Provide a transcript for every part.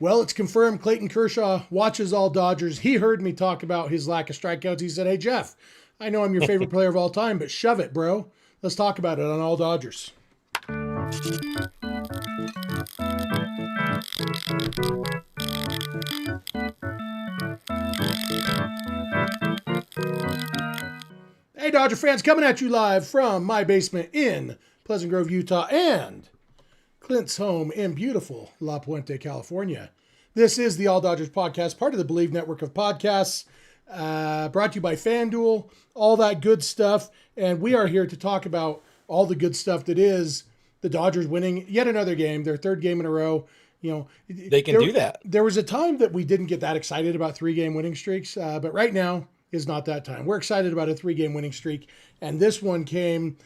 Well, it's confirmed Clayton Kershaw watches all Dodgers. He heard me talk about his lack of strikeouts. He said, "Hey, Jeff, I know I'm your favorite player of all time, but shove it, bro. Let's talk about it on All Dodgers." Hey, Dodger fans, coming at you live from my basement in Pleasant Grove, Utah, and Clint's home in beautiful La Puente, California. This is the All Dodgers podcast, part of the Bleav Network of podcasts, brought to you by FanDuel, all that good stuff. And we are here to talk about all the good stuff that is the Dodgers winning yet another game, their third game in a row. You know, they can do that. There was a time that we didn't get that excited about 3-game winning streaks, but right now is not that time. We're excited about a 3-game winning streak, and this one came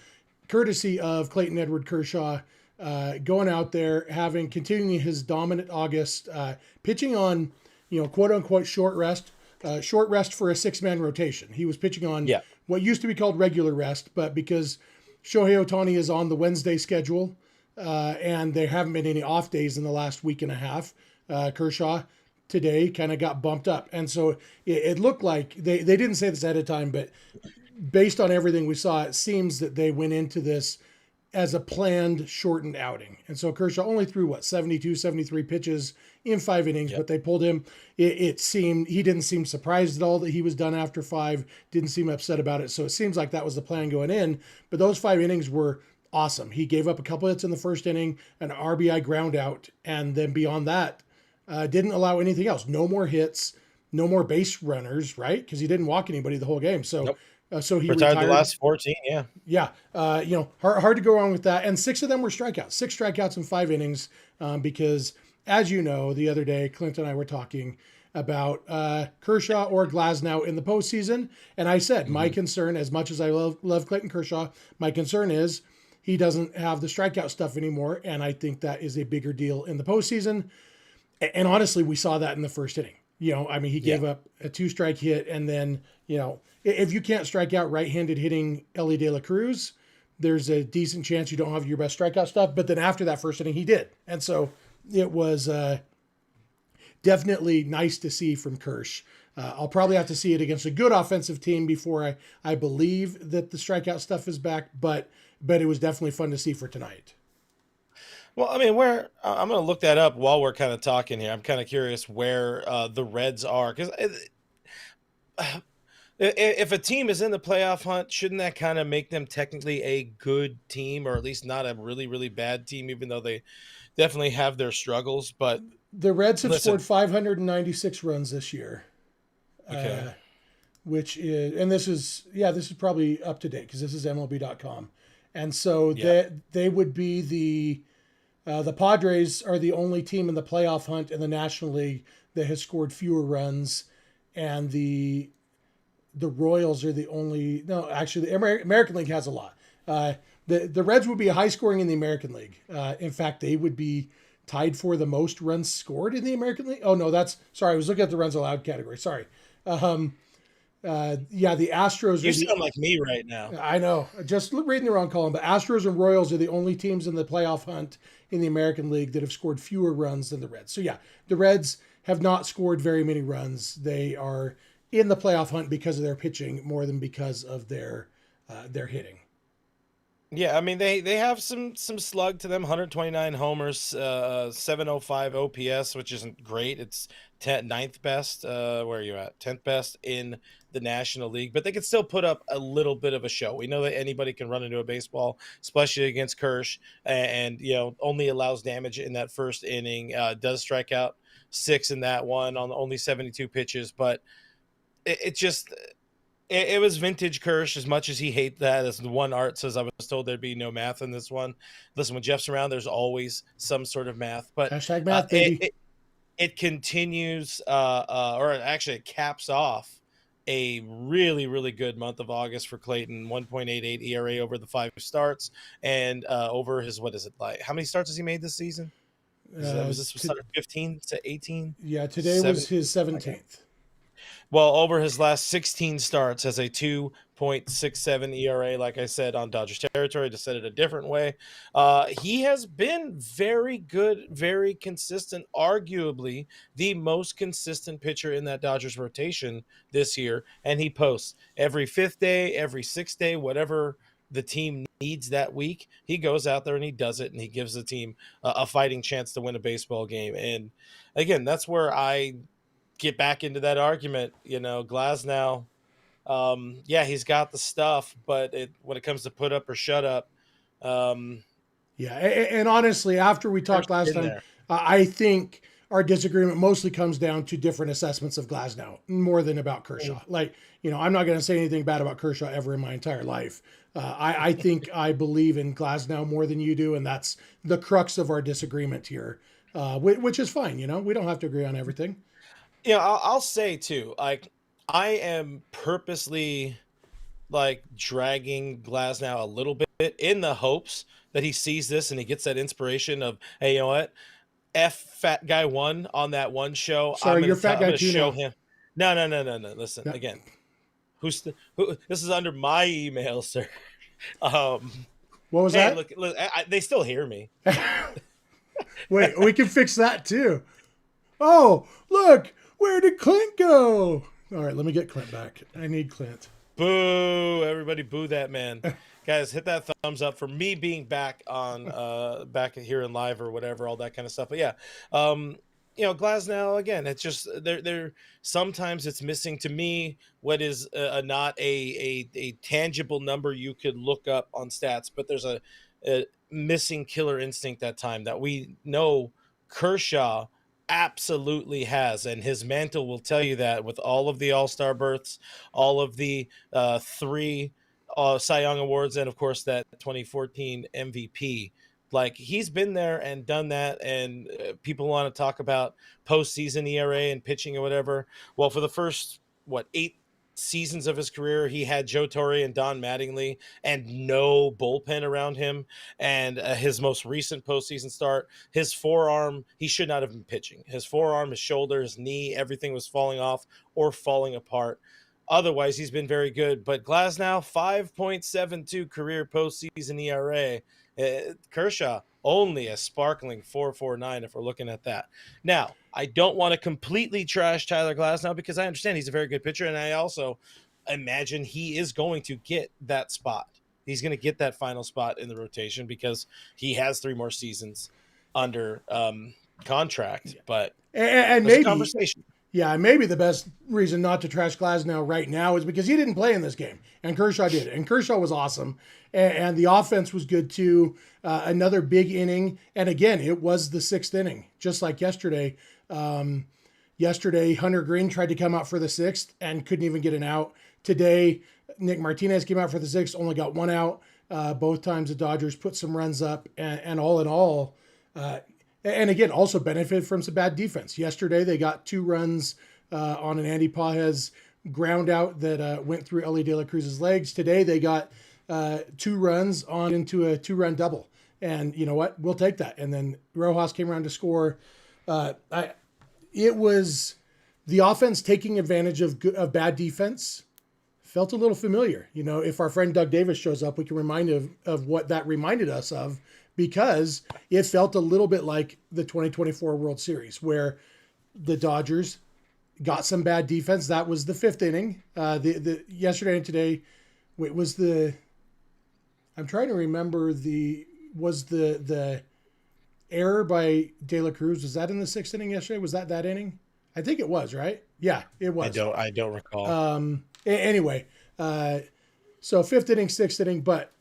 courtesy of Clayton Edward Kershaw, going out there, continuing his dominant August, pitching on, quote unquote short rest for a 6-man rotation. He was pitching on what used to be called regular rest, but because Shohei Ohtani is on the Wednesday schedule, and there haven't been any off days in the last week and a half, Kershaw today kind of got bumped up. And so it looked like they didn't say this ahead of time, but based on everything we saw, it seems that they went into this as a planned shortened outing. And so Kershaw only threw 72, 73 pitches in 5 innings, but they pulled him. It seemed he didn't seem surprised at all that he was done after 5, didn't seem upset about it. So it seems like that was the plan going in, but those 5 innings were awesome. He gave up a couple hits in the first inning, an RBI ground out, and then beyond that, didn't allow anything else. No more hits, no more base runners, right? Because he didn't walk anybody the whole game. So, so he retired the last 14. Yeah. Hard to go wrong with that. And 6 of them were strikeouts. 6 strikeouts in 5 innings. Because, as you know, the other day, Clint and I were talking about Kershaw or Glasnow in the postseason, and I said my concern, as much as I love Clayton Kershaw, my concern is he doesn't have the strikeout stuff anymore, and I think that is a bigger deal in the postseason. And honestly, we saw that in the first inning. He gave up a 2-strike hit, and then, if you can't strike out right-handed hitting Elly De La Cruz, there's a decent chance you don't have your best strikeout stuff. But then after that first inning, he did. And so it was definitely nice to see from Kersh. I'll probably have to see it against a good offensive team before I believe that the strikeout stuff is back, but it was definitely fun to see for tonight. Well, I'm going to look that up while we're kind of talking here. I'm kind of curious where the Reds are, because if a team is in the playoff hunt, shouldn't that kind of make them technically a good team, or at least not a really, really bad team, even though they definitely have their struggles? But the Reds have scored 596 runs this year. Okay. Which is, and this is probably up to date because this is MLB.com. And so they would be the Padres are the only team in the playoff hunt in the National League that has scored fewer runs, and the Royals are the only. No, actually, the American League has a lot. The Reds would be high scoring in the American League. In fact, they would be tied for the most runs scored in the American League. Oh no, sorry. I was looking at the runs allowed category. Sorry. The Astros. You sound like me right now. I know. Just reading the wrong column. But Astros and Royals are the only teams in the playoff hunt in the American League that have scored fewer runs than the Reds. So the Reds have not scored very many runs. They are in the playoff hunt because of their pitching more than because of their hitting. Yeah, they have some slug to them. 129 homers, 705 OPS, which isn't great. It's 9th best. Where are you at? 10th best in the National League, but they can still put up a little bit of a show. We know that anybody can run into a baseball, especially against Kersh, and only allows damage in that first inning. Does strike out 6 in that one on only 72 pitches, but it was vintage Kersh. As much as he hates that, as the one art says, I was told there'd be no math in this one. Listen, when Jeff's around, there's always some sort of math. But hashtag math, baby. It continues, or actually it caps off a really, really good month of August for Clayton. 1.88 ERA over the 5 starts, and over his, what is it, like, how many starts has he made this season? Was this 15 to 18? Yeah, today was his 17th. Well, over his last 16 starts, has a 2.67 ERA. Like I said, on Dodgers territory, to set it a different way, he has been very good, very consistent. Arguably the most consistent pitcher in that Dodgers rotation this year, and he posts every fifth day, every sixth day, whatever the team needs that week. He goes out there and he does it, and he gives the team a fighting chance to win a baseball game. And again, that's where I get back into that argument. Glasnow, yeah, he's got the stuff, but when it comes to put up or shut up, um, Yeah, and honestly, after we talked Kershaw's last in time, there. I think our disagreement mostly comes down to different assessments of Glasnow more than about Kershaw. Like, I'm not going to say anything bad about Kershaw ever in my entire life. I think I believe in Glasnow more than you do, and that's the crux of our disagreement here, which is fine. We don't have to agree on everything. I'll say too, like, I am purposely like dragging Glasnow a little bit in the hopes that he sees this and he gets that inspiration of, hey, you know what? F fat guy one on that one show. Sorry, you're fat I'm guy gonna too show now. him. No. Listen No. again. Who? This is under my email, sir. Um, What was hey, that? look, they still hear me. Wait, we can fix that too. Oh, look, where did Clint go? All right, let me get Clint back. I need Clint. Boo! Everybody, boo that man. Guys, hit that thumbs up for me being back on back here in live or whatever, all that kind of stuff. But yeah, Glasnow again. It's just there. Sometimes it's missing to me what is not a tangible number you could look up on stats, but there's a missing killer instinct that time that we know Kershaw absolutely has, and his mantle will tell you that with all of the All-Star berths, all of the three Cy Young awards, and of course that 2014 MVP. Like, he's been there and done that, and people want to talk about postseason ERA and pitching or whatever. Well, for the first 8 seasons of his career, he had Joe Torre and Don Mattingly and no bullpen around him. And his most recent postseason start, his forearm, he should not have been pitching. His forearm, his shoulder, his knee, everything was falling off or falling apart. Otherwise, he's been very good. But Glasnow, 5.72 career postseason ERA. Kershaw, only a sparkling 4.49 if we're looking at that. Now, I don't want to completely trash Tyler Glasnow because I understand he's a very good pitcher, and I also imagine he is going to get that spot. He's going to get that final spot in the rotation because he has 3 more seasons under contract. But And there's a maybe, conversation. yeah, maybe the best reason not to trash Glasnow right now is because he didn't play in this game, and Kershaw did. And Kershaw was awesome, and the offense was good too. Another big inning, and again, it was the 6th inning, just like yesterday. Yesterday, Hunter Green tried to come out for the 6th and couldn't even get an out. Today, Nick Martinez came out for the 6th, only got 1 out. Both times the Dodgers put some runs up, and all in all, and again, also benefited from some bad defense. Yesterday, they got 2 runs on an Andy Pages ground out that went through Ellie De La Cruz's legs. Today, they got 2 runs on into a 2-run double. And you know what? We'll take that. And then Rojas came around to score. It was the offense taking advantage of bad defense. Felt a little familiar. If our friend Doug Davis shows up, we can remind of what that reminded us of, because it felt a little bit like the 2024 World Series, where the Dodgers got some bad defense. That was the 5th inning. The yesterday and today, was the. I'm trying to remember was the error by De La Cruz. Was that in the 6th inning yesterday? Was that inning? I think it was, right? Yeah, it was. I don't recall. Anyway, so 5th inning, 6th inning, but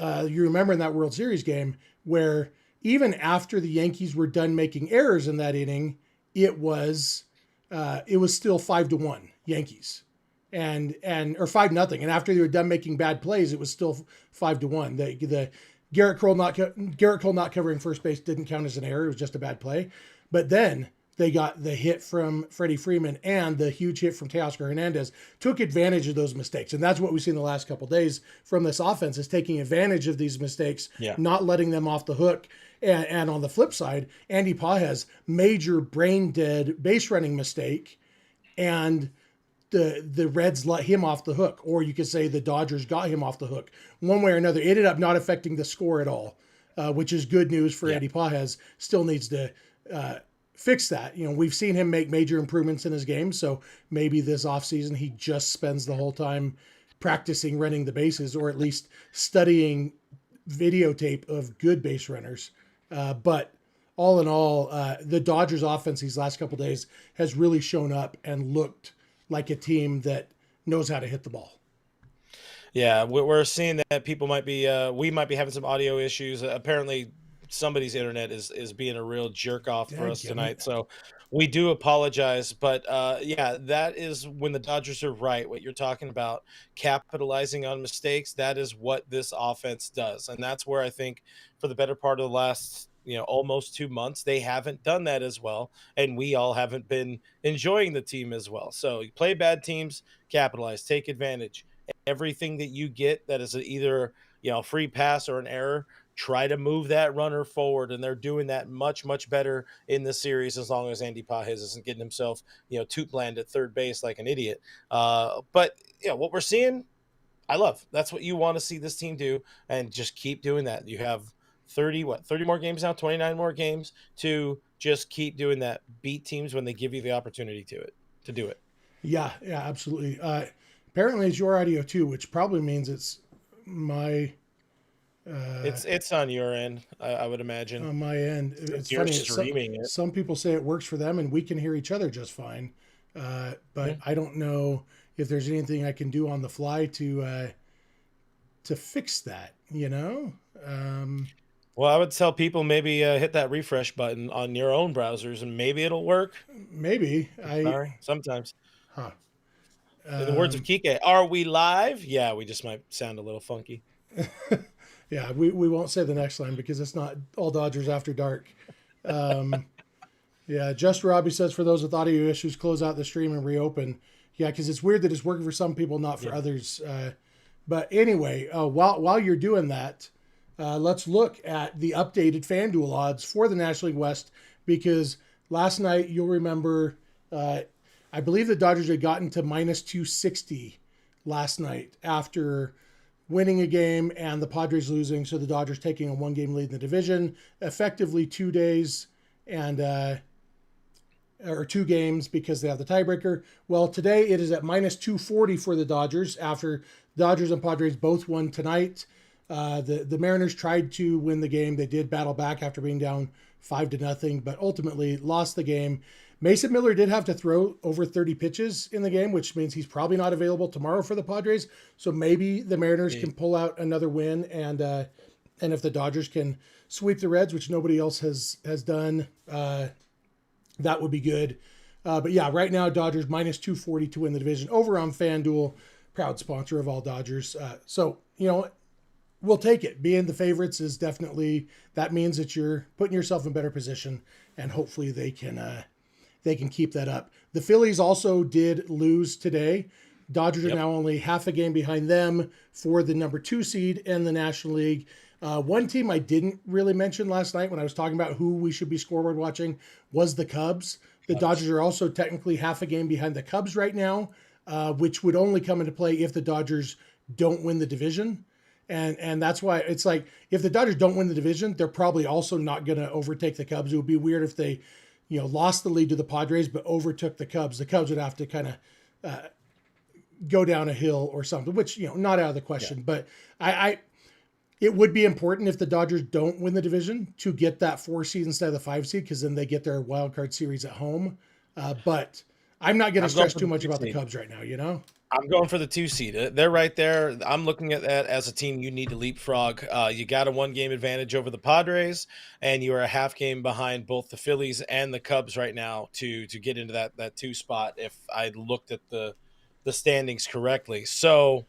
you remember in that World Series game where even after the Yankees were done making errors in that inning, it was still 5-1 Yankees, or 5-0. And after they were done making bad plays, it was still 5-1. The Garrett Cole not covering first base didn't count as an error. It was just a bad play. But then they got the hit from Freddie Freeman and the huge hit from Teoscar Hernandez, took advantage of those mistakes. And that's what we've seen the last couple of days from this offense, is taking advantage of these mistakes, not letting them off the hook. And on the flip side, Andy Pages, major brain dead base running mistake. And the Reds let him off the hook, or you could say the Dodgers got him off the hook. One way or another, it ended up not affecting the score at all, which is good news for Andy Pages. Still needs to fix that. We've seen him make major improvements in his game, so maybe this offseason he just spends the whole time practicing running the bases, or at least studying videotape of good base runners. But all in all, the Dodgers offense these last couple of days has really shown up and looked like a team that knows how to hit the ball. Yeah, we're seeing that people might be, we might be having some audio issues. Apparently, somebody's internet is being a real jerk off for us tonight. So we do apologize. But yeah, that is when the Dodgers are right. What you're talking about, capitalizing on mistakes, that is what this offense does. And that's where I think for the better part of the last almost 2 months, they haven't done that as well. And we all haven't been enjoying the team as well. So you play bad teams, capitalize, take advantage. Everything that you get that is either a free pass or an error, try to move that runner forward. And they're doing that much, much better in this series, as long as Andy Pages isn't getting himself, toot bland at third base like an idiot. But what we're seeing, I love. That's what you want to see this team do, and just keep doing that. You have 30 more games now, 29 more games to just keep doing that. Beat teams when they give you the opportunity to do it. Yeah, absolutely. Apparently it's your audio too, which probably means it's my it's on your end, I would imagine. On my end. It's You're funny. streaming it. Some people say it works for them and we can hear each other just fine. But I don't know if there's anything I can do on the fly to fix that, Well, I would tell people maybe hit that refresh button on your own browsers and maybe it'll work. Maybe. Sorry, sometimes. Huh. In the words of Kike, are we live? Yeah, we just might sound a little funky. Yeah, we won't say the next line because it's not all Dodgers after dark. Yeah, Just Robbie says, for those with audio issues, close out the stream and reopen. Yeah, because it's weird that it's working for some people, not for others. But anyway, while you're doing that, let's look at the updated FanDuel odds for the National League West, because last night, you'll remember, I believe the Dodgers had gotten to minus 260 last night after winning a game and the Padres losing. So the Dodgers taking a 1-game lead in the division, effectively 2 days or 2 games because they have the tiebreaker. Well, today it is at minus 240 for the Dodgers after Dodgers and Padres both won tonight. The Mariners tried to win the game. They did battle back after being down 5-0, but ultimately lost the game. Mason Miller did have to throw over 30 pitches in the game, which means he's probably not available tomorrow for the Padres. So maybe the Mariners can pull out another win, and if the Dodgers can sweep the Reds, which nobody else has done, that would be good. But yeah, right now Dodgers minus 240 to win the division over on FanDuel, proud sponsor of all Dodgers. So we'll take it. Being the favorites is definitely, that means that you're putting yourself in better position, and hopefully they can keep that up. The Phillies also did lose today. Dodgers are now only half a game behind them for the number 2 seed in the National League. One team I didn't really mention last night when I was talking about who we should be scoreboard watching was the Cubs. The Dodgers are also technically half a game behind the Cubs right now, which would only come into play if the Dodgers don't win the division. And that's why it's like, if the Dodgers don't win the division, they're probably also not going to overtake the Cubs. It would be weird if they lost the lead to the Padres, but overtook the Cubs. The Cubs would have to kind of go down a hill or something, which, not out of the question. Yeah. But it would be important if the Dodgers don't win the division to get that 4 seed instead of the 5 seed, because then they get their wild card series at home. But I'm not going to stress too much about the Cubs right now, I'm going for the 2 seed. They're right there. I'm looking at that as a team you need to leapfrog. You got a 1-game advantage over the Padres, and you are a half game behind both the Phillies and the Cubs right now to get into that 2 spot, if I looked at the standings correctly. So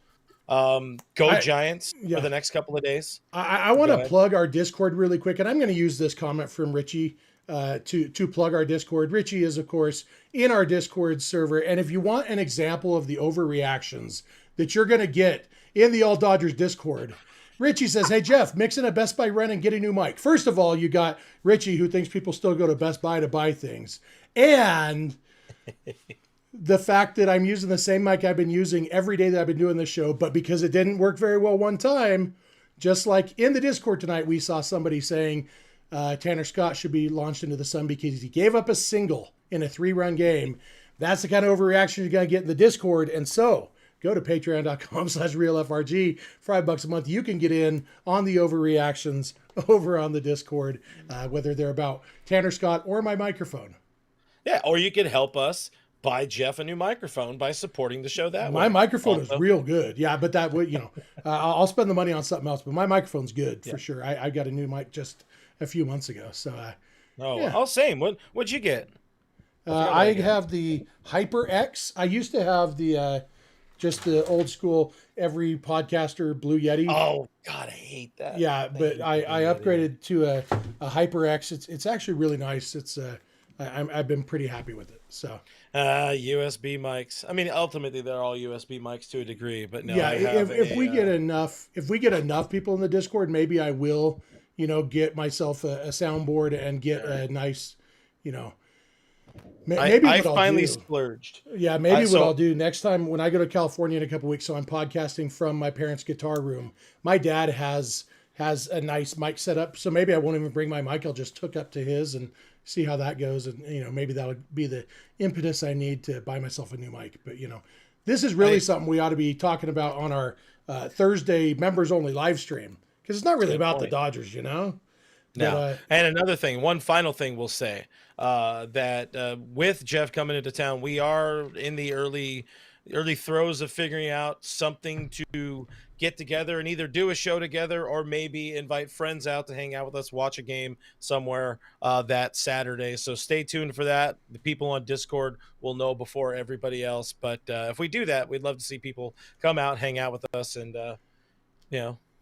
Giants for the next couple of days. I want to plug our Discord really quick, and I'm going to use this comment from Richie to plug our Discord. Richie is, of course, in our Discord server. And if you want an example of the overreactions that you're going to get in the All Dodgers Discord, Richie says, hey, Jeff, mix in a Best Buy run and get a new mic. First of all, you got Richie, who thinks people still go to Best Buy to buy things. And the fact that I'm using the same mic I've been using every day that I've been doing this show, but because it didn't work very well one time, just like in the Discord tonight, we saw somebody saying Tanner Scott should be launched into the sun because he gave up a single in a 3-run game. That's the kind of overreaction you're going to get in the Discord. And so go to patreon.com/realfrg for $5 a month. You can get in on the overreactions over on the Discord, whether they're about Tanner Scott or my microphone. Yeah, or you could help us buy Jeff a new microphone by supporting the show that way. My microphone is real good. Yeah, but that would, I'll spend the money on something else, but my microphone's good for sure. I got a new mic just a few months ago. So, same. What'd you get? I have the HyperX. I used to have the just the old school every podcaster Blue Yeti. Oh God, I hate that. Yeah, but I upgraded to a HyperX. It's actually really nice. It's I've been pretty happy with it. So USB mics. I mean, ultimately they're all USB mics to a degree, but no. Yeah, if we get enough people in the Discord, maybe I will, get myself a soundboard and get a nice, maybe I finally splurged. Yeah, maybe what I'll do next time when I go to California in a couple weeks. So I'm podcasting from my parents' guitar room. My dad has a nice mic set up, so maybe I won't even bring my mic. I'll just hook up to his and see how that goes, and maybe that'll be the impetus I need to buy myself a new mic. But this is really something we ought to be talking about on our Thursday members only live stream, because it's not really about the Dodgers, No. And another thing, one final thing we'll say, that with Jeff coming into town, we are in the early throes of figuring out something to get together and either do a show together or maybe invite friends out to hang out with us, watch a game somewhere that Saturday. So stay tuned for that. The people on Discord will know before everybody else. But if we do that, we'd love to see people come out, hang out with us, and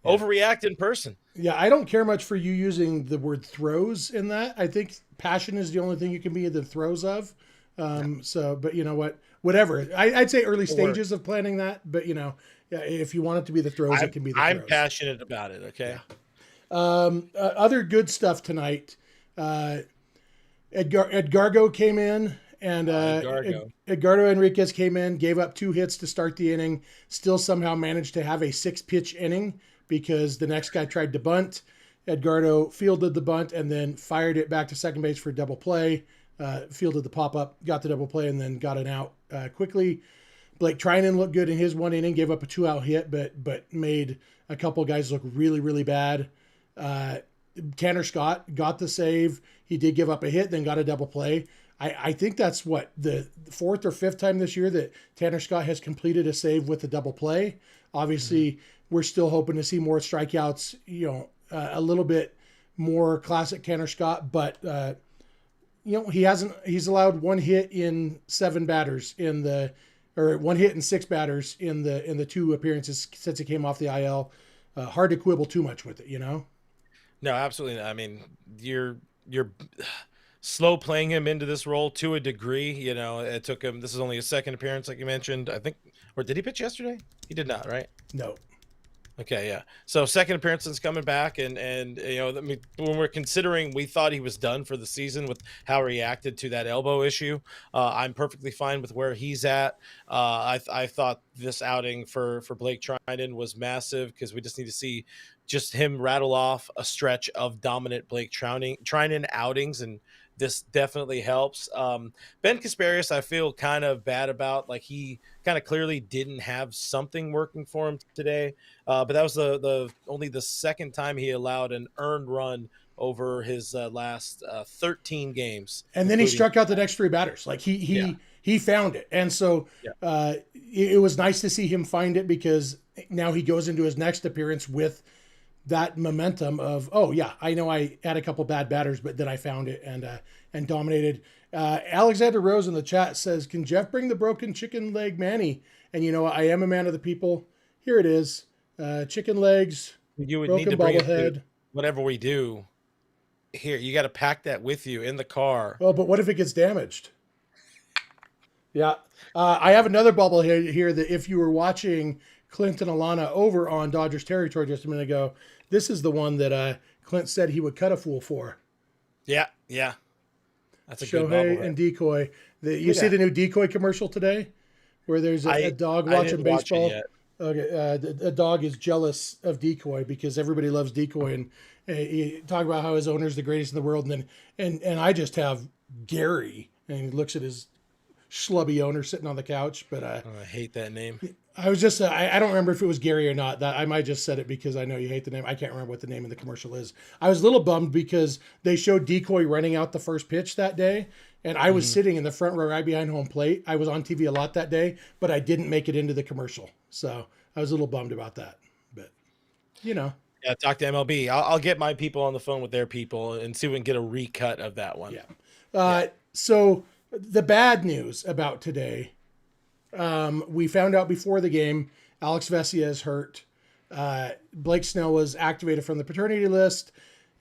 overreact in person. Yeah, I don't care much for you using the word throws in that. I think passion is the only thing you can be in the throes of. So, but you know what? Whatever. I'd say early stages of planning that, but if you want it to be the throws, it can be the throws. I'm passionate about it. Okay. Yeah. Other good stuff tonight. Edgardo came in, and Edgardo Enriquez came in, gave up 2 hits to start the inning, still somehow managed to have a 6-pitch inning because the next guy tried to bunt. Edgardo fielded the bunt and then fired it back to second base for a double play. Fielded the pop-up, got the double play, and then got an out quickly. Blake Trinan looked good in his 1 inning, gave up a 2-out hit, but made a couple of guys look really, really bad. Tanner Scott got the save. He did give up a hit, then got a double play. I think that's the 4th or 5th time this year that Tanner Scott has completed a save with a double play. Obviously, we're still hoping to see more strikeouts, a little bit more classic Tanner Scott, but he's allowed 1 hit in 7 batters or 1 hit in 6 batters in the 2 appearances since he came off the IL. Hard to quibble too much with it, No, absolutely. I mean, you're slow playing him into this role to a degree. It took him. This is only his 2nd appearance, like you mentioned. I think, or did he pitch yesterday? He did not, right? No. Okay, yeah. So 2nd appearance since coming back, and when we're considering, we thought he was done for the season with how he reacted to that elbow issue. I'm perfectly fine with where he's at. I thought this outing for Blake Trinan was massive because we just need to see just him rattle off a stretch of dominant Blake Trinan outings, and this definitely helps. Ben Kasparius, I feel kind of bad about. Like, he kind of clearly didn't have something working for him today. But that was only the 2nd time he allowed an earned run over his last 13 games. And then he struck out the next 3 batters. Like he found it. And so it was nice to see him find it, because now he goes into his next appearance with that momentum of, oh yeah, I know I had a couple bad batters, but then I found it and dominated. Alexander Rose in the chat says, can Jeff bring the broken chicken leg Manny? And I am a man of the people. Here it is. Chicken legs, you would need to bring it whatever we do here. You got to pack that with you in the car. Oh, but what if it gets damaged? Yeah. I have another bubble here that if you were watching Clint and Alana over on Dodgers territory just a minute ago, this is the one that Clint said he would cut a fool for. Yeah, yeah. That's a good Shohei bobblehead. and Decoy. You Look see at the new Decoy commercial today, where there's a dog I watching didn't watch it baseball. yet. Okay, a dog is jealous of Decoy because everybody loves Decoy, and he talk about how his owner's the greatest in the world, and then and I just have Gary, and he looks at his schlubby owner sitting on the couch. But Oh, I hate that name. I was just I don't remember if it was Gary or not. That I might just said it because I know you hate the name. I can't remember what the name of the commercial is. I was a little bummed because they showed Decoy running out the first pitch that day, and I was sitting in the front row right behind home plate. I was on TV a lot that day, but I didn't make it into the commercial, so I was a little bummed about that. But you know, Yeah, talk to MLB. I'll get my people on the phone with their people and see if we can get a recut of that one. yeah. Yeah. So the bad news about today, we found out before the game, Alex Vesia is hurt. Blake Snell was activated from the paternity list.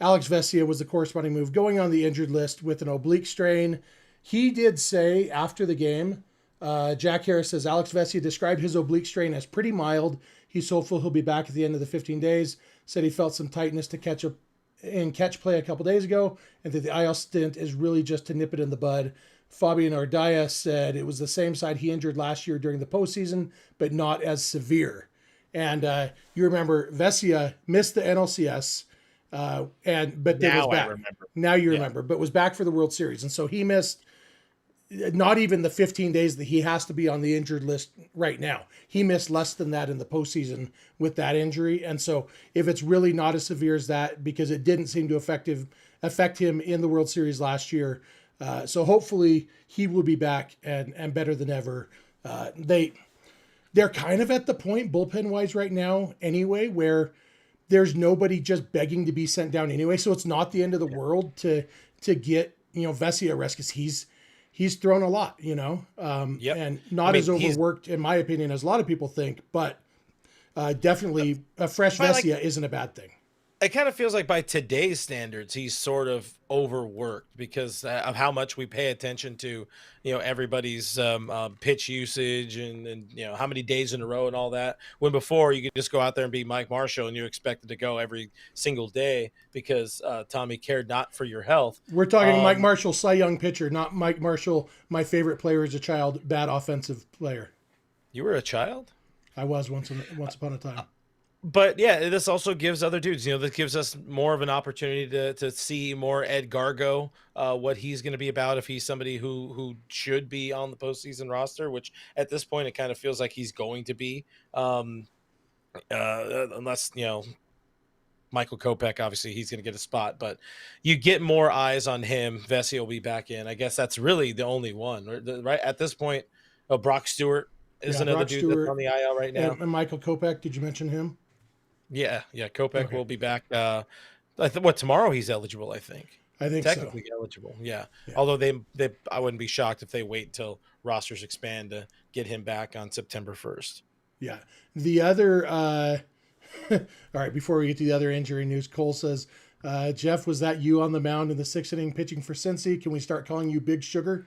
Alex Vesia was the corresponding move going on the injured list with an oblique strain. He did say after the game, Jack Harris says Alex Vesia described his oblique strain as pretty mild. He's hopeful he'll be back at the end of the 15 days. Said he felt some tightness to catch play a couple days ago, and that the IL stint is really just to nip it in the bud. Fabian Ardaya said it was the same side he injured last year during the postseason, but not as severe. And you remember Vesia missed the NLCS, but then was Now I back. remember. Now you Yeah. remember, but was back for the World Series, and so he missed not even the 15 days that he has to be on the injured list right now. He missed less than that in the postseason with that injury. And so if it's really not as severe as that, because it didn't seem to affect him in the World Series last year. So hopefully he will be back and better than ever. They're kind of at the point bullpen wise right now anyway, where there's nobody just begging to be sent down anyway. So it's not the end of the world to get, Vesia rest, because he's thrown a lot, Yep. and not as overworked, in my opinion, as a lot of people think, but definitely a fresh Vesia isn't a bad thing. It kind of feels like by today's standards, he's sort of overworked because of how much we pay attention to, everybody's pitch usage and how many days in a row and all that. When before you could just go out there and be Mike Marshall and you expected to go every single day because Tommy cared not for your health. We're talking Mike Marshall, Cy Young pitcher, not Mike Marshall, my favorite player as a child, bad offensive player. You were a child? I was once upon a time. But yeah, this also gives other dudes, this gives us more of an opportunity to see more Ed Gargo, what he's going to be about if he's somebody who should be on the postseason roster, which at this point it kind of feels like he's going to be, unless Michael Kopech, obviously he's going to get a spot, but you get more eyes on him. Vesia will be back in. I guess that's really the only one, right? At this point, Brock Stewart is another Brock dude Stewart that's on the IL right now. And Michael Kopech, did you mention him? Yeah. Kopech will be back. Tomorrow he's eligible, I think. I think technically so. eligible. Yeah. Although I wouldn't be shocked if they wait until rosters expand to get him back on September 1st. Yeah. The other all right, before we get to the other injury news, Cole says, Jeff, was that you on the mound in the 6th inning pitching for Cincy? Can we start calling you Big Sugar?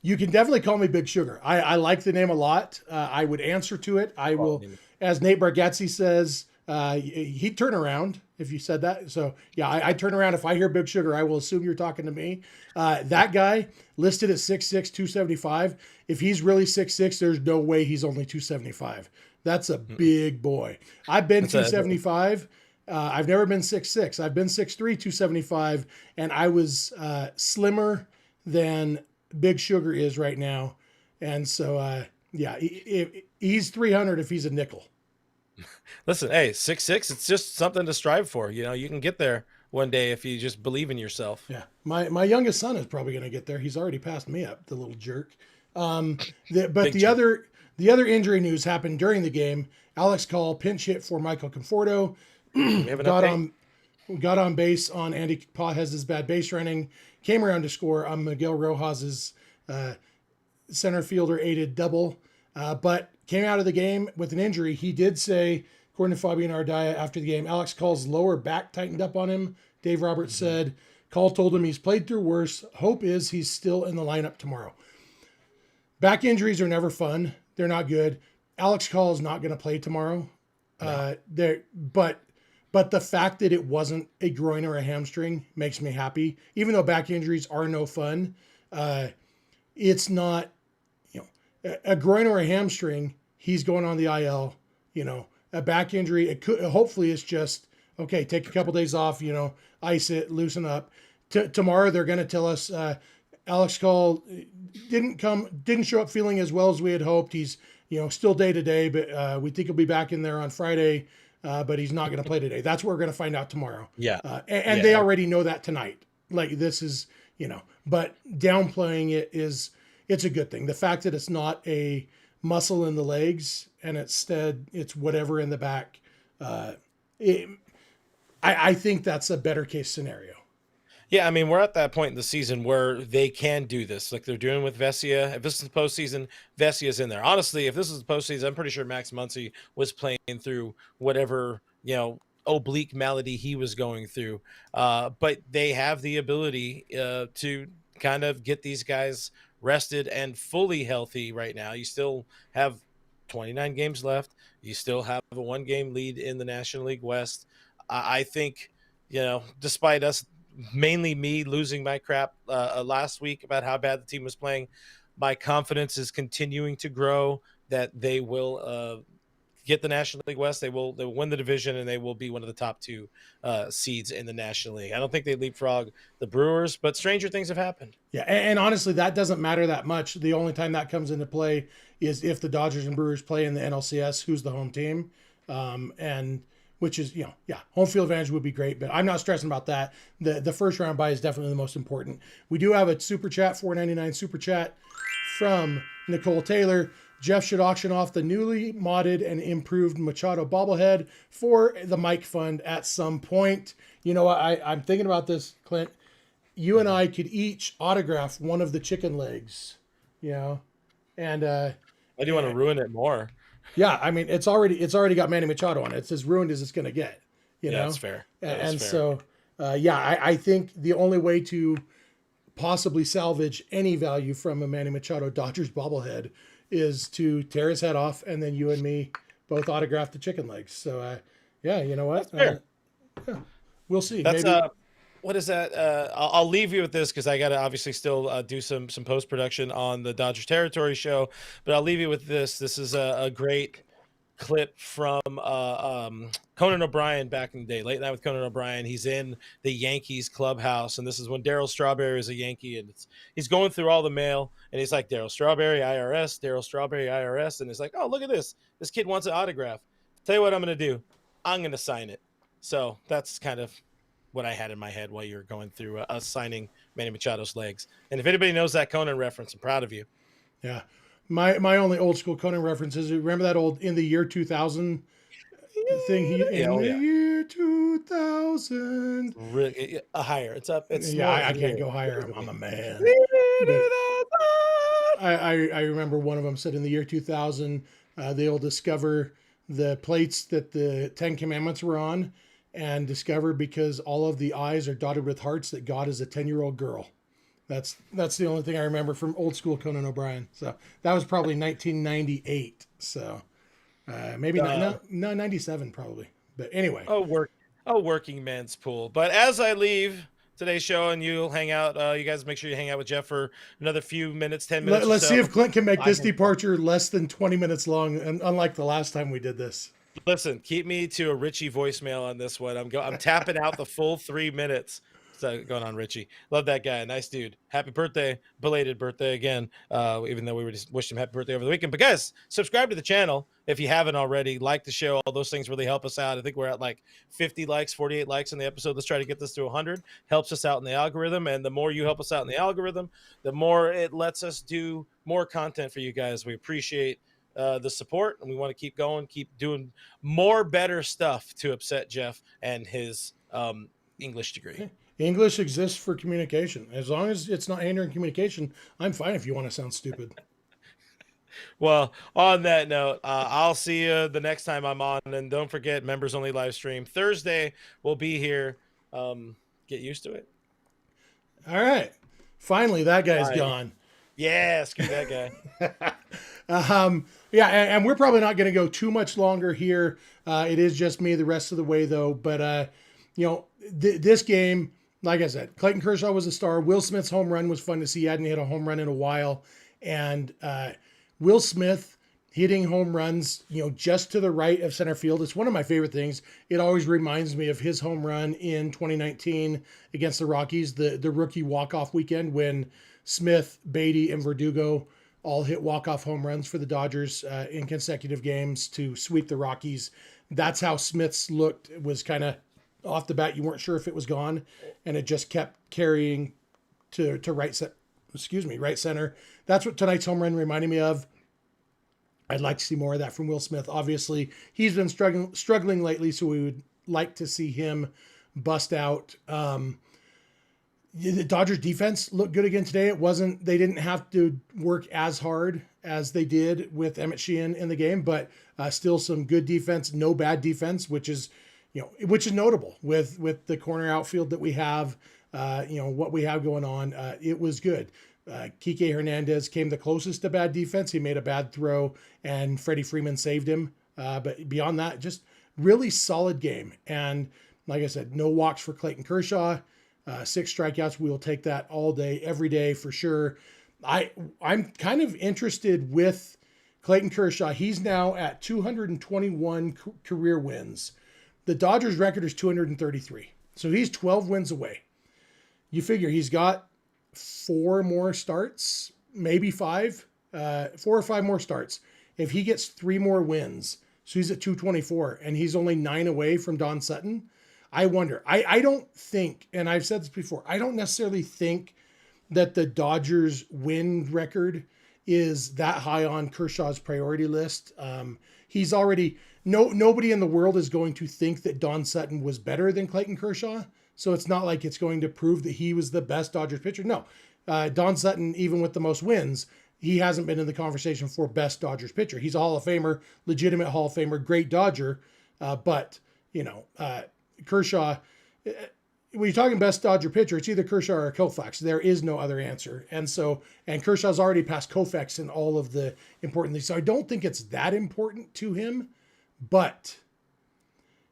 You can definitely call me Big Sugar. I like the name a lot. I would answer to it. I will, as Nate Bargatze says, he'd turn around if you said that. So yeah, I turn around. If I hear Big Sugar, I will assume you're talking to me. That guy listed at 6'6", 275. If he's really 6'6", there's no way he's only 275. That's a big boy. I've been 275. I've never been 6'6". I've been 6'3", 275, and I was slimmer than Big Sugar is right now. And so, he's 300 if he's a nickel. Listen, hey, 6'6", it's just something to strive for. You can get there one day if you just believe in yourself. Yeah. My youngest son is probably going to get there. He's already passed me up, the little jerk. The other injury news happened during the game. Alex Call pinch hit for Michael Conforto. Got on base on Andy Pages' bad base running. Came around to score on Miguel Rojas' center fielder aided double. But came out of the game with an injury. He did say, according to Fabian Ardaya after the game, Alex Call's lower back tightened up on him. Dave Roberts said, Call told him he's played through worse. Hope is he's still in the lineup tomorrow. Back injuries are never fun. They're not good. Alex Call is not going to play tomorrow. No. But But the fact that it wasn't a groin or a hamstring makes me happy. Even though back injuries are no fun, it's not, you know, a groin or a hamstring, he's going on the IL. You know, a back injury, it could hopefully it's just okay. Take a couple days off. You know, ice it, loosen up. Tomorrow they're going to tell us Alex Cole didn't show up feeling as well as we had hoped. He's still day to day, but we think he'll be back in there on Friday. But he's not going to play today. That's what we're going to find out tomorrow. Yeah, and they already know that tonight. Like this is but downplaying it's a good thing. The fact that it's not a muscle in the legs and instead it's whatever in the back. I think that's a better case scenario. Yeah, I mean, we're at that point in the season where they can do this, like they're doing with Vesia. If this is the postseason, Vesia's in there. Honestly, if this is the postseason, I'm pretty sure Max Muncy was playing through whatever, oblique malady he was going through. But they have the ability to kind of get these guys rested and fully healthy right now. You still have 29 games left. You still have a 1-game lead in the National League West. I think, despite us, mainly me losing my crap last week about how bad the team was playing, my confidence is continuing to grow that they will get the National League West. They will win the division, and they will be one of the top 2 seeds in the National League. I don't think they leapfrog the Brewers, but stranger things have happened. Yeah, and honestly, that doesn't matter that much. The only time that comes into play is if the Dodgers and Brewers play in the NLCS, who's the home team, and which is, home field advantage would be great, but I'm not stressing about that. The first round bye is definitely the most important. We do have a super chat, $4.99 super chat from Nicole Taylor. Jeff should auction off the newly modded and improved Machado bobblehead for the Mike Fund at some point. I'm thinking about this, Clint. You and I could each autograph one of the chicken legs, and I do want to ruin it more. Yeah, I mean, it's already got Manny Machado on it. It's as ruined as it's going to get. That's fair. And so, I think the only way to possibly salvage any value from a Manny Machado Dodgers bobblehead is to tear his head off, and then you and me both autograph the chicken legs. So, you know what? We'll see. That's what is that? I'll leave you with this because I got to obviously still do some post production on the Dodgers Territory show. But I'll leave you with this. This is a great clip from Conan O'Brien back in the day. Late Night with Conan O'Brien. He's in the Yankees clubhouse, and this is when Darryl Strawberry is a Yankee, and he's going through all the mail, and he's like, Darryl Strawberry, IRS, Darryl Strawberry, IRS, and it's like, oh, look at this. This kid wants an autograph. Tell you what I'm going to do. I'm going to sign it. So that's kind of what I had in my head while you were going through us signing Manny Machado's legs. And if anybody knows that Conan reference, I'm proud of you. Yeah. My only old school Conan reference is, remember that old in the year 2000 thing? Year 2000. Really, higher. It's up. It's I can't go higher. I'm a man. I remember one of them said in the year 2000, they'll discover the plates that the 10 Commandments were on, and discover because all of the eyes are dotted with hearts that God is a 10-year-old girl. That's the only thing I remember from old school Conan O'Brien. So that was probably 1998. So maybe no 97 probably. But anyway. Working man's pool. But as I leave today's show and you'll hang out, you guys make sure you hang out with Jeff for another few minutes, 10 minutes. Let's see if Clint can make this departure less than 20 minutes long, and unlike the last time we did this. Listen, keep me to a Richie voicemail on this one. I'm tapping out the full 3 minutes. So going on, Richie. Love that guy. Nice dude. Happy birthday. Belated birthday again. Even though we just wished him happy birthday over the weekend. But guys, subscribe to the channel if you haven't already. Like the show. All those things really help us out. I think we're at like 50 likes, 48 likes in the episode. Let's try to get this to 100. Helps us out in the algorithm. And the more you help us out in the algorithm, the more it lets us do more content for you guys. We appreciate the support, and we want to keep going, keep doing more better stuff to upset Jeff and his English degree. English exists for communication. As long as it's not hindering communication, I'm fine if you want to sound stupid. Well, on that note, I'll see you the next time I'm on. And don't forget, members only live stream Thursday. We'll be here. Get used to it. All right. Finally, that guy's gone. Yeah, screw that guy. Yeah, and we're probably not going to go too much longer here. It is just me the rest of the way, though. But, this game, like I said, Clayton Kershaw was a star. Will Smith's home run was fun to see. He hadn't hit a home run in a while. And Will Smith hitting home runs, just to the right of center field. It's one of my favorite things. It always reminds me of his home run in 2019 against the Rockies, the rookie walk-off weekend when Smith, Beatty, and Verdugo all hit walk-off home runs for the Dodgers in consecutive games to sweep the Rockies. That's how Smith's looked. It was kind of off the bat. You weren't sure if it was gone, and it just kept carrying to right center. That's what tonight's home run reminded me of. I'd like to see more of that from Will Smith. Obviously, he's been struggling lately, so we would like to see him bust out. The Dodgers defense looked good again today. They didn't have to work as hard as they did with Emmett Sheehan in the game, but still some good defense, no bad defense, which is notable with the corner outfield that we have, what we have going on. It was good. Kike Hernandez came the closest to bad defense. He made a bad throw and Freddie Freeman saved him. But beyond that, just really solid game. And like I said, no walks for Clayton Kershaw, 6 strikeouts. We will take that all day, every day for sure. I'm kind of interested with Clayton Kershaw. He's now at 221 career wins. The Dodgers record is 233. So he's 12 wins away. You figure he's got 4 more starts, maybe 5, 4 or 5 more starts. If he gets 3 more wins, so he's at 224 and he's only 9 away from Don Sutton. I wonder, I don't think, and I've said this before, I don't necessarily think that the Dodgers win record is that high on Kershaw's priority list. He's already, nobody in the world is going to think that Don Sutton was better than Clayton Kershaw. So it's not like it's going to prove that he was the best Dodgers pitcher. No, Don Sutton, even with the most wins, he hasn't been in the conversation for best Dodgers pitcher. He's a Hall of Famer, legitimate Hall of Famer, great Dodger. But Kershaw, when you're talking best Dodger pitcher, it's either Kershaw or Koufax. There is no other answer. And Kershaw's already passed Koufax in all of the important things. So I don't think it's that important to him. But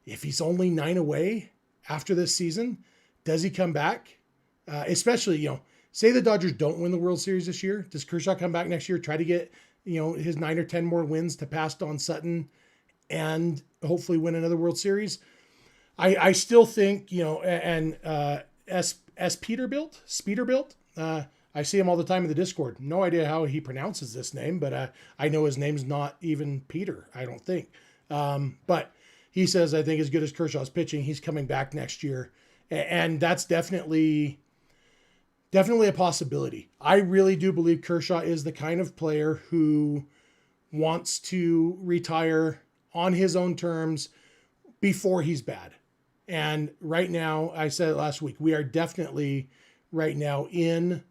if he's only 9 away after this season, does he come back? Especially, say the Dodgers don't win the World Series this year. Does Kershaw come back next year, try to get, his 9 or 10 more wins to pass Don Sutton and hopefully win another World Series? I still think, Speederbilt, I see him all the time in the Discord. No idea how he pronounces this name, but I know his name's not even Peter, I don't think. But he says, I think as good as Kershaw's pitching, he's coming back next year. And that's definitely a possibility. I really do believe Kershaw is the kind of player who wants to retire on his own terms before he's bad. And right now, I said it last week, we are definitely right now in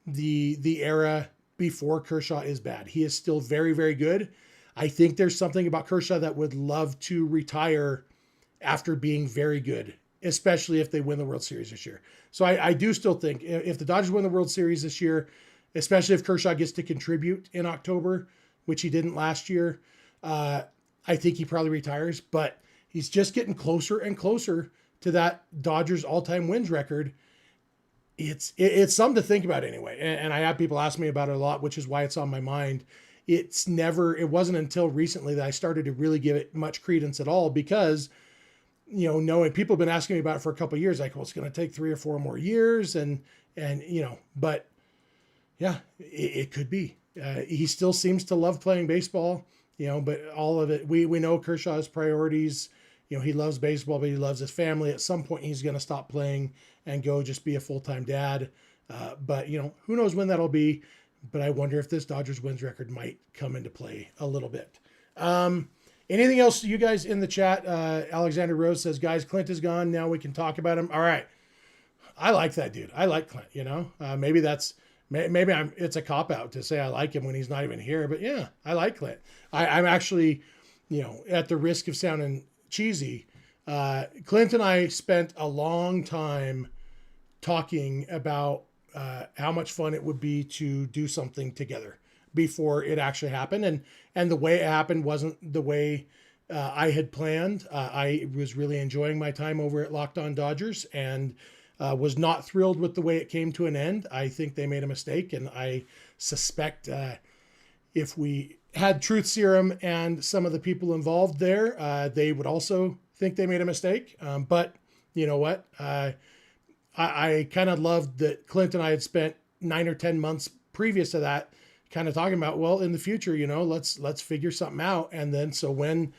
the era before Kershaw is bad. He is still very, very good. I think there's something about Kershaw that would love to retire after being very good, especially if they win the World Series this year. So I do still think if the Dodgers win the World Series this year, especially if Kershaw gets to contribute in October, which he didn't last year, I think he probably retires. But he's just getting closer and closer to that Dodgers all-time wins record. It's something to think about anyway. And I have people ask me about it a lot, which is why it's on my mind. It wasn't until recently that I started to really give it much credence at all because, knowing people have been asking me about it for a couple of years, like, well, it's going to take 3 or 4 more years. But yeah, it could be. He still seems to love playing baseball, but all of it, we know Kershaw's priorities. He loves baseball, but he loves his family. At some point, he's going to stop playing and go just be a full-time dad. But who knows when that'll be. But I wonder if this Dodgers wins record might come into play a little bit. Anything else you guys in the chat? Alexander Rose says, guys, Clint is gone. Now we can talk about him. All right. I like that dude. I like Clint, maybe it's a cop out to say I like him when he's not even here, but yeah, I like Clint. I'm actually, at the risk of sounding cheesy, Clint and I spent a long time talking about how much fun it would be to do something together before it actually happened. And the way it happened wasn't the way I had planned. I was really enjoying my time over at Locked On Dodgers and was not thrilled with the way it came to an end. I think they made a mistake, and I suspect if we had Truth Serum and some of the people involved there, they would also think they made a mistake. But you know what? I kind of loved that Clint and I had spent 9 or 10 months previous to that kind of talking about, well, in the future, let's figure something out. And then, so when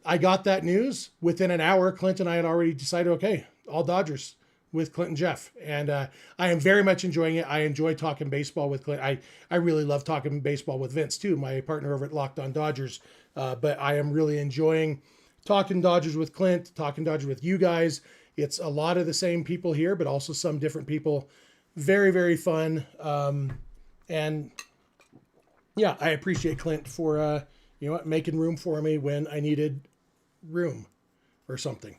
I got that news, within an hour, Clint and I had already decided, okay, all Dodgers with Clint and Jeff. And I am very much enjoying it. I enjoy talking baseball with Clint. I really love talking baseball with Vince too, my partner over at Locked On Dodgers. But I am really enjoying talking Dodgers with Clint, talking Dodgers with you guys. It's a lot of the same people here, but also some different people. Very, very fun. And yeah, I appreciate Clint for, making room for me when I needed room or something.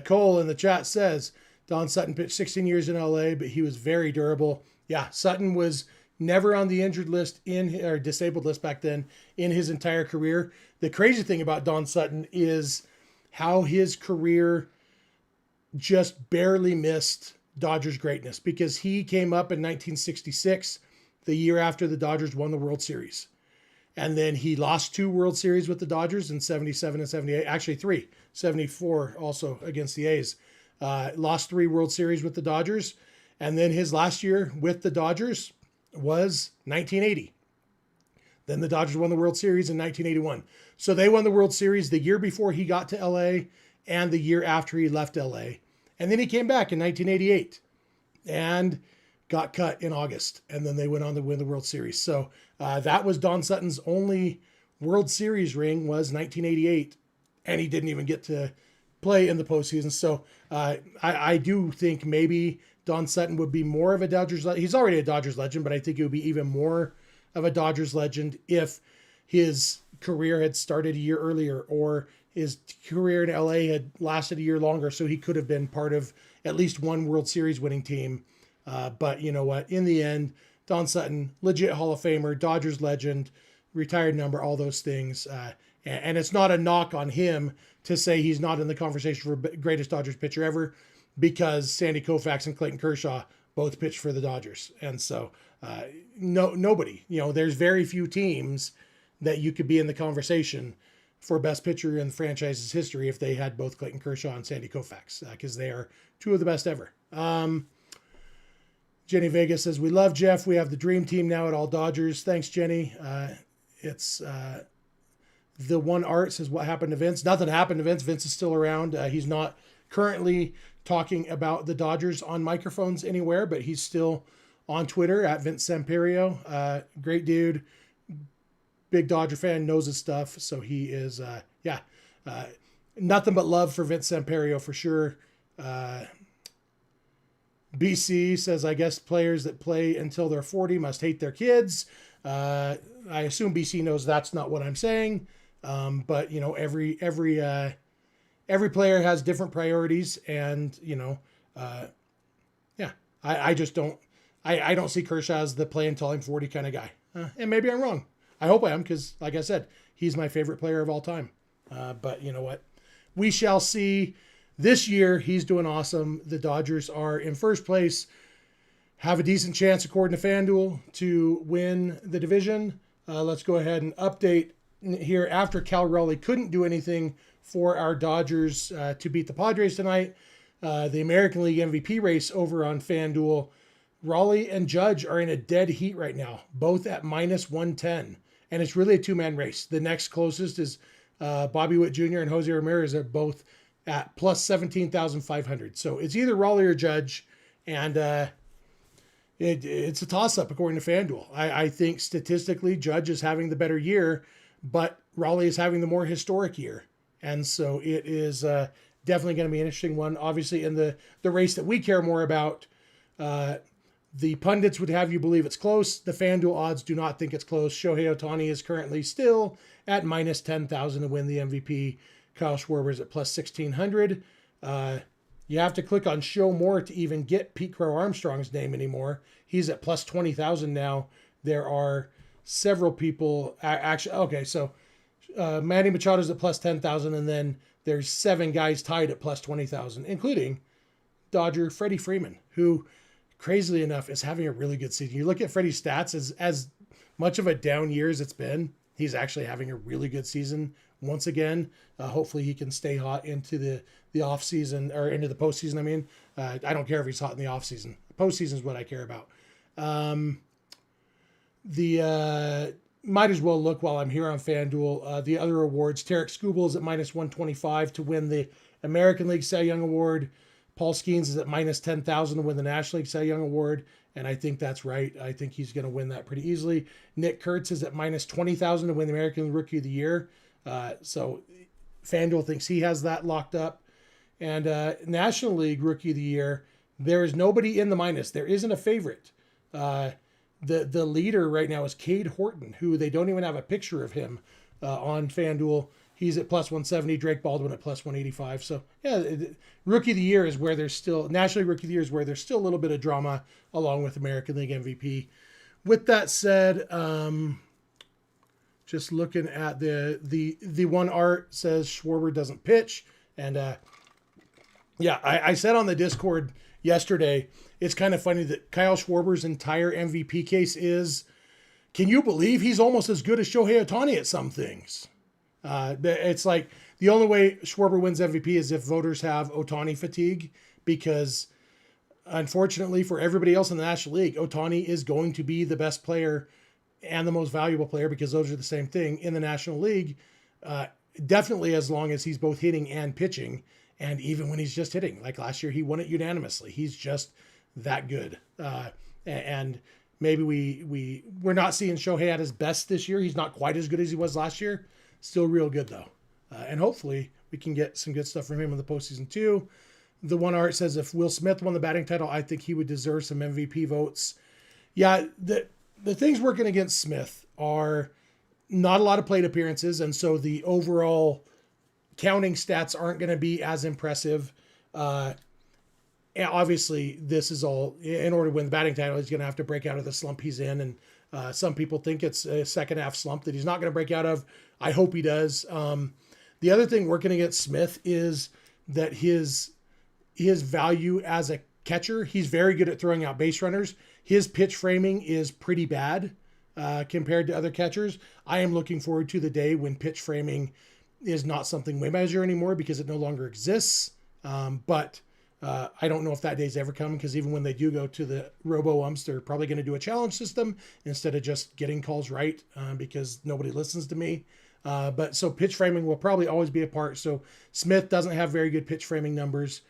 Cole in the chat says, Don Sutton pitched 16 years in LA, but he was very durable. Yeah, Sutton was never on the injured list or disabled list back then in his entire career. The crazy thing about Don Sutton is how his career just barely missed Dodgers greatness, because he came up in 1966, the year after the Dodgers won the World Series. And then he lost 2 World Series with the Dodgers in 77 and 78, actually 3, 74 also against the A's. Lost 3 World Series with the Dodgers. And then his last year with the Dodgers was 1980. Then the Dodgers won the World Series in 1981. So they won the World Series the year before he got to LA and the year after he left LA. And then he came back in 1988 and got cut in August. And then they went on to win the World Series. So that was Don Sutton's only World Series ring, was 1988. And he didn't even get to play in the postseason. So I do think maybe Don Sutton would be more of a Dodgers legend. He's already a Dodgers legend, but I think it would be even more of a Dodgers legend if his career had started a year earlier, or his career in LA had lasted a year longer, so he could have been part of at least one World Series winning team. But you know what? In the end, Don Sutton, legit Hall of Famer, Dodgers legend, retired number, all those things. And it's not a knock on him to say he's not in the conversation for greatest Dodgers pitcher ever, because Sandy Koufax and Clayton Kershaw both pitched for the Dodgers. And so nobody, there's very few teams that you could be in the conversation for best pitcher in the franchise's history if they had both Clayton Kershaw and Sandy Koufax, because they are 2 of the best ever. Jenny Vega says, we love Jeff. We have the dream team now at all Dodgers. Thanks, Jenny. It's the one art says, what happened to Vince? Nothing happened to Vince. Vince is still around. He's not currently talking about the Dodgers on microphones anywhere, but he's still on Twitter at Vince Samperio. Great dude. Big Dodger fan, knows his stuff. So he is, nothing but love for Vince Samperio for sure. BC says, I guess players that play until they're 40 must hate their kids. I assume BC knows that's not what I'm saying. But every player has different priorities, and I just don't, I don't see Kershaw as the play until I'm 40 kind of guy. And maybe I'm wrong. I hope I am, because like I said, he's my favorite player of all time. But you know what? We shall see. This year, he's doing awesome. The Dodgers are in first place, have a decent chance, according to FanDuel, to win the division. Let's go ahead and update here. After Cal Raleigh couldn't do anything for our Dodgers to beat the Padres tonight, the American League MVP race over on FanDuel, Raleigh and Judge are in a dead heat right now, both at -110. And it's really a 2-man race. The next closest is Bobby Witt Jr. and Jose Ramirez are both at plus 17,500. So it's either Raleigh or Judge. And it's a toss-up according to FanDuel. I think statistically Judge is having the better year, but Raleigh is having the more historic year. And so it is definitely going to be an interesting one. Obviously, in the race that we care more about, the pundits would have you believe it's close. The FanDuel odds do not think it's close. Shohei Ohtani is currently still at -10,000 to win the MVP. Kyle Schwarber's at plus 1,600. You have to click on show more to even get Pete Crow Armstrong's name anymore. He's at plus 20,000 now. There are several people actually. Okay, so Manny Machado's at plus 10,000, and then there's 7 guys tied at plus 20,000, including Dodger Freddie Freeman, who crazily enough is having a really good season. You look at Freddie's stats, as much of a down year as it's been, he's actually having a really good season once again. Hopefully he can stay hot into the off season, or into the postseason. I mean, I don't care if he's hot in the off season. Postseason is what I care about. Might as well look while I'm here on FanDuel. The other awards: Tarek Skubal is at minus 125 to win the American League Cy Young Award. Paul Skeens is at minus 10,000 to win the National League Cy Young Award, and I think that's right. I think he's going to win that pretty easily. Nick Kurtz is at minus 20,000 to win the American League Rookie of the Year. So FanDuel thinks he has that locked up. And National League Rookie of the Year, there is nobody in the minus. There isn't a favorite. The leader right now is Cade Horton, who they don't even have a picture of him on FanDuel. He's at plus 170. Drake Baldwin at plus 185. So yeah, Rookie of the Year is where there's still, National League Rookie of the Year is where there's still a little bit of drama, along with American League MVP. With that said, just looking at the one art says Schwarber doesn't pitch, and yeah, I said on the Discord yesterday, it's kind of funny that Kyle Schwarber's entire MVP case is, can you believe he's almost as good as Shohei Ohtani at some things? It's like the only way Schwarber wins MVP is if voters have Ohtani fatigue, because unfortunately for everybody else in the National League, Ohtani is going to be the best player and the most valuable player, because those are the same thing in the National League. Definitely as long as he's both hitting and pitching. And even when he's just hitting, like last year, he won it unanimously. He's just that good. And maybe we're not seeing Shohei at his best this year. He's not quite as good as he was last year. Still real good though. And hopefully we can get some good stuff from him in the postseason too. The one art says if Will Smith won the batting title, I think he would deserve some MVP votes. Yeah, the things working against Smith are not a lot of plate appearances, and so the overall counting stats aren't going to be as impressive. Obviously, this is all in order to win the batting title. He's going to have to break out of the slump he's in, and some people think it's a second half slump that he's not going to break out of. I hope he does. The other thing working against Smith is that his value as a catcher, he's very good at throwing out base runners. His pitch framing is pretty bad compared to other catchers. I am looking forward to the day when pitch framing is not something we measure anymore, because it no longer exists. But I don't know if that day's ever coming, because even when they do go to the robo-umps, they're probably going to do a challenge system instead of just getting calls right, because nobody listens to me. But so pitch framing will probably always be a part. So Smith doesn't have very good pitch framing numbers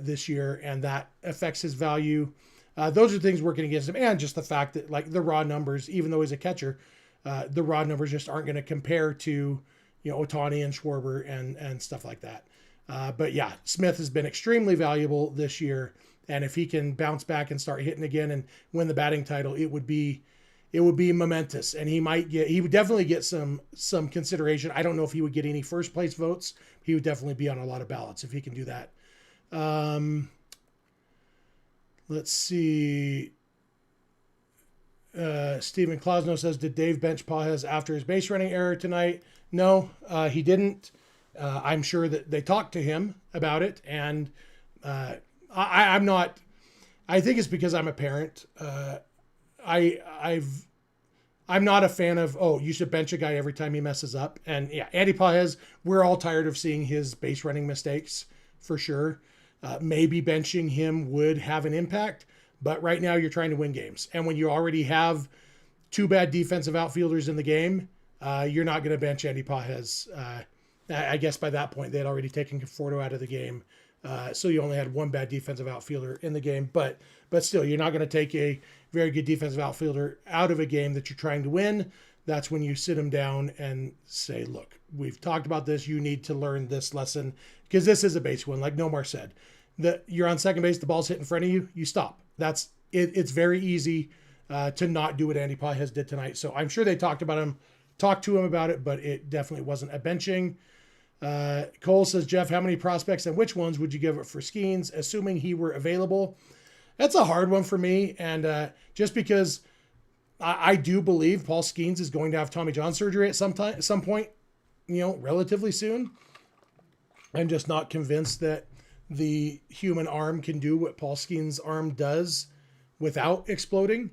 this year, and that affects his value. Those are things working against him, and just the fact that like the raw numbers, even though he's a catcher, the raw numbers just aren't going to compare to, you know, Ohtani and Schwarber and stuff like that. But yeah, Smith has been extremely valuable this year, and if he can bounce back and start hitting again and win the batting title, it would be momentous, and he would definitely get some consideration. I don't know if he would get any first place votes. He would definitely be on a lot of ballots if he can do that. Let's see. Steven Klosno says, did Dave bench Pages after his base running error tonight? No, he didn't. I'm sure that they talked to him about it, and I'm not. I think it's because I'm a parent. I'm not a fan of, oh, you should bench a guy every time he messes up. And yeah, Andy Pages, we're all tired of seeing his base running mistakes for sure. Maybe benching him would have an impact, but right now you're trying to win games. And when you already have 2 bad defensive outfielders in the game, you're not going to bench Andy Pages. I guess by that point they had already taken Conforto out of the game. So you only had 1 bad defensive outfielder in the game, but still, you're not going to take a very good defensive outfielder out of a game that you're trying to win. That's when you sit him down and say, look, we've talked about this. You need to learn this lesson, because this is a base win. Like Nomar said, that you're on second base, the ball's hit in front of you, you stop. That's it. It's very easy to not do what Andy Pages did tonight. So I'm sure they talked to him about it, but it definitely wasn't a benching. Cole says, Jeff, how many prospects and which ones would you give up for Skeens, assuming he were available? That's a hard one for me. And just because I do believe Paul Skeens is going to have Tommy John surgery at some point, relatively soon. I'm just not convinced that the human arm can do what Paul Skeens' arm does without exploding.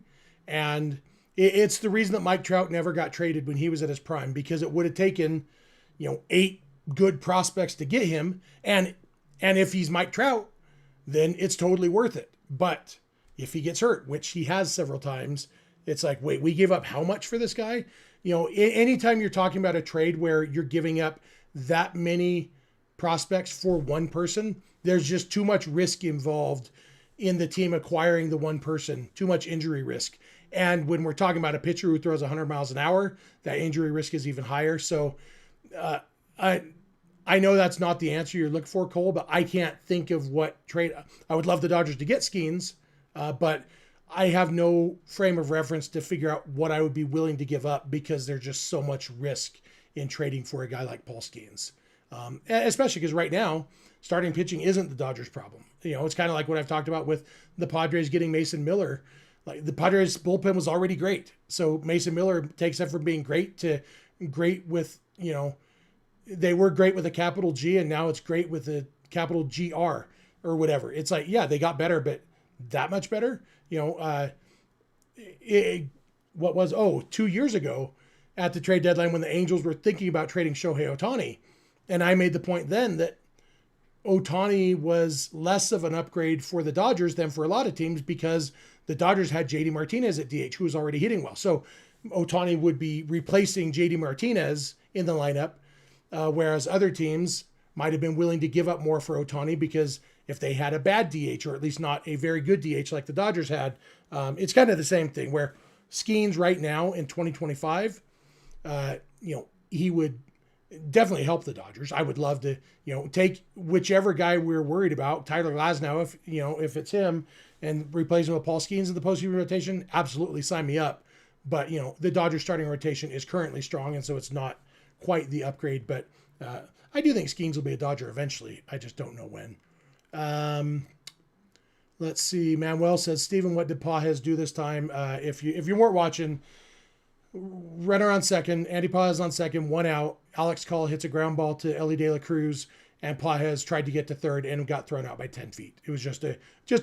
And it's the reason that Mike Trout never got traded when he was at his prime, because it would have taken, 8 good prospects to get him. And if he's Mike Trout, then it's totally worth it. But if he gets hurt, which he has several times, it's like, wait, we gave up how much for this guy? Anytime you're talking about a trade where you're giving up that many prospects for one person, there's just too much risk involved in the team acquiring the one person, too much injury risk. And when we're talking about a pitcher who throws 100 miles an hour, that injury risk is even higher. So I know that's not the answer you're looking for, Cole, but I can't think of what trade. I would love the Dodgers to get Skeens, but I have no frame of reference to figure out what I would be willing to give up, because there's just so much risk in trading for a guy like Paul Skeens. Especially because right now, starting pitching isn't the Dodgers' problem. It's kind of like what I've talked about with the Padres getting Mason Miller. Like, the Padres bullpen was already great. So Mason Miller takes it from being great to great with, they were great with a capital G, and now it's great with a capital GR or whatever. It's like, yeah, they got better, but that much better. 2 years ago at the trade deadline, when the Angels were thinking about trading Shohei Ohtani, and I made the point then that Ohtani was less of an upgrade for the Dodgers than for a lot of teams, because the Dodgers had JD Martinez at DH, who was already hitting well. So Ohtani would be replacing JD Martinez in the lineup, whereas other teams might have been willing to give up more for Ohtani, because if they had a bad DH, or at least not a very good DH like the Dodgers had, it's kind of the same thing where Skeens right now in 2025, he would definitely help the Dodgers. I would love to, take whichever guy we're worried about, Tyler Glasnow, if it's him, and replace him with Paul Skeens in the postseason rotation. Absolutely, sign me up. But the Dodgers starting rotation is currently strong, and so it's not quite the upgrade. But I do think Skeens will be a Dodger eventually. I just don't know when. Let's see. Manuel says, Steven, what did Pages do this time? If you weren't watching, runner on second, Andy Pages on second, 1 out. Alex Call hits a ground ball to Ellie De La Cruz, and Pages tried to get to third and got thrown out by 10 feet. It was just a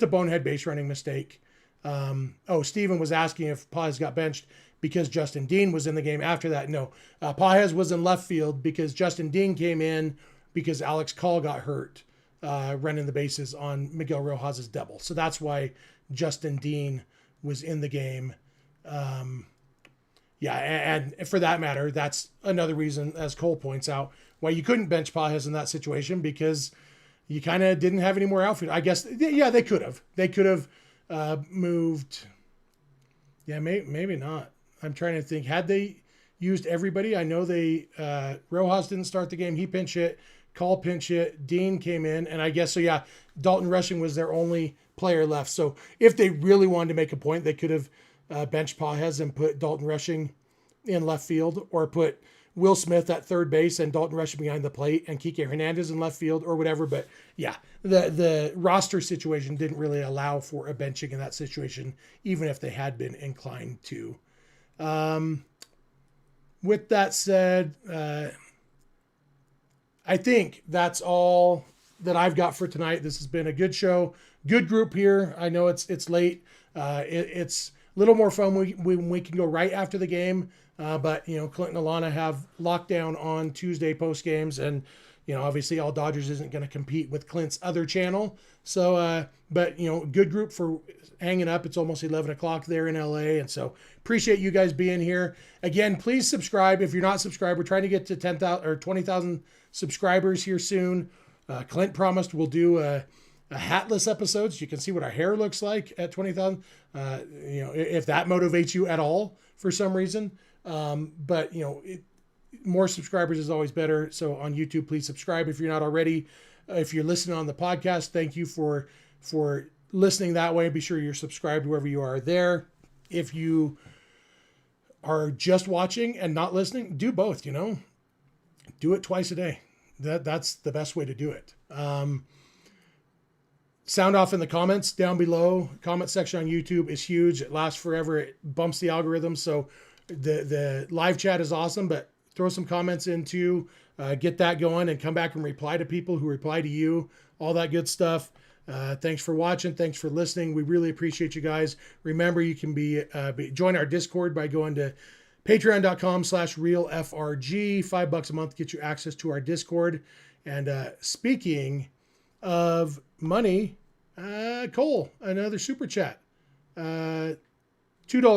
bonehead base running mistake. Steven was asking if Pages got benched because Justin Dean was in the game after that. No, Pages was in left field because Justin Dean came in because Alex Call got hurt running the bases on Miguel Rojas' double. So that's why Justin Dean was in the game. And for that matter, that's another reason, as Cole points out, why you couldn't bench Pages in that situation, because you kind of didn't have any more outfield. I guess, yeah, they could have. They could have moved. Yeah, maybe not. I'm trying to think. Had they used everybody? I know they Rojas didn't start the game. He pinch hit. Call pinch hit. Dean came in, and I guess so. Yeah, Dalton Rushing was their only player left. So if they really wanted to make a point, they could have benched Pages and put Dalton Rushing in left field, or put Will Smith at third base and Dalton Rushing behind the plate and Kike Hernandez in left field or whatever. But yeah, the roster situation didn't really allow for a benching in that situation, even if they had been inclined to. With that said, I think that's all that I've got for tonight. This has been a good show, good group here. I know it's late. It's a little more fun when we can go right after the game. But Clint and Alana have lockdown on Tuesday post games, and obviously all Dodgers isn't going to compete with Clint's other channel. So, but good group for hanging up. It's almost 11 o'clock there in LA, and so appreciate you guys being here. Again, please subscribe if you're not subscribed. We're trying to get to 10,000 or 20,000 subscribers here soon. Clint promised we'll do a hatless episode, so you can see what our hair looks like at 20,000. If that motivates you at all for some reason. But more subscribers is always better. So on YouTube, please subscribe if you're not already. If you're listening on the podcast, thank you for listening that way. Be sure you're subscribed wherever you are there. If you are just watching and not listening, do both, do it twice a day. That's the best way to do it. Sound off in the comments down below. Comment section on YouTube is huge. It lasts forever. It bumps the algorithm. So the live chat is awesome, but throw some comments into get that going and come back and reply to people who reply to you, all that good stuff. Thanks for watching. Thanks for listening. We really appreciate you guys. Remember, you can join our Discord by going to patreon.com/realfrg. $5 a month gets you access to our Discord. And speaking of money, Cole, another super chat. $2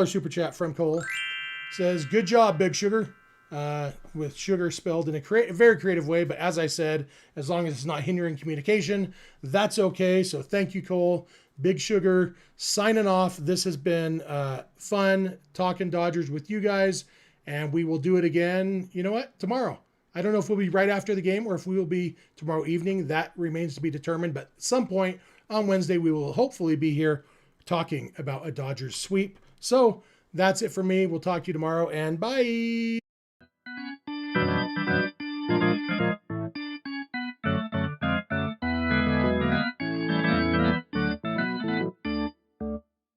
super chat from Cole. Says, good job, Big Sugar. With sugar spelled in a very creative way. But as I said, as long as it's not hindering communication, that's okay. So thank you, Cole. Big Sugar signing off. This has been fun talking Dodgers with you guys. And we will do it again. You know what? Tomorrow. I don't know if we'll be right after the game or if we will be tomorrow evening. That remains to be determined. But at some point on Wednesday, we will hopefully be here talking about a Dodgers sweep. So that's it for me. We'll talk to you tomorrow, and bye.